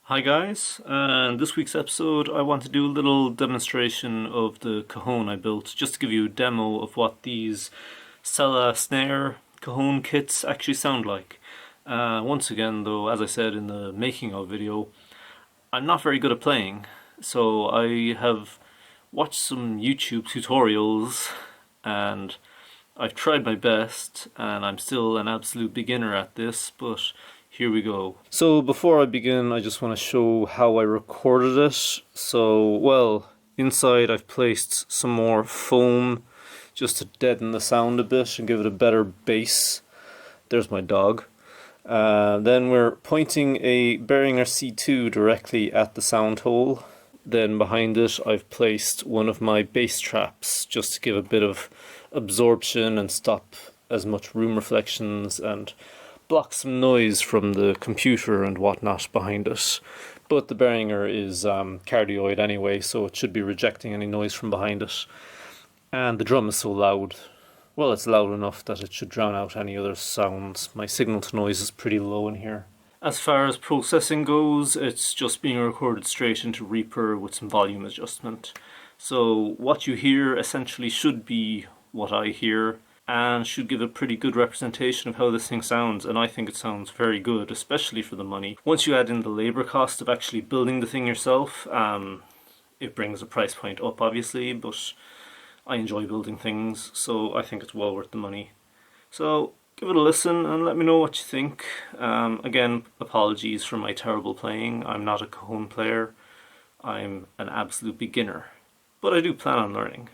Hi guys, and this week's episode I want to do a little demonstration of the cajon I built, just to give you a demo of what these Sela Snare Cajon Kits actually sound like. Once again though, as I said in the making of video, I'm not very good at playing, so I have watched some YouTube tutorials and I've tried my best and I'm still an absolute beginner at this, but here we go. So before I begin, I just want to show how I recorded it. So, inside I've placed some more foam just to deaden the sound a bit and give it a better bass. There's my dog. Then we're pointing a Behringer C2 directly at the sound hole. Then behind it I've placed one of my bass traps just to give a bit of absorption and stop as much room reflections and block some noise from the computer and whatnot behind it. But the Behringer is cardioid anyway, so it should be rejecting any noise from behind it. And the drum is so loud. Well, it's loud enough that it should drown out any other sounds. My signal to noise is pretty low in here. As far as processing goes, it's just being recorded straight into Reaper with some volume adjustment. So what you hear essentially should be what I hear, and should give a pretty good representation of how this thing sounds, and I think it sounds very good, especially for the money. Once you add in the labour cost of actually building the thing yourself, it brings the price point up obviously, but I enjoy building things, so I think it's well worth the money. So give it a listen and let me know what you think. Again, apologies for my terrible playing. I'm not a cajon player. I'm an absolute beginner, but I do plan on learning.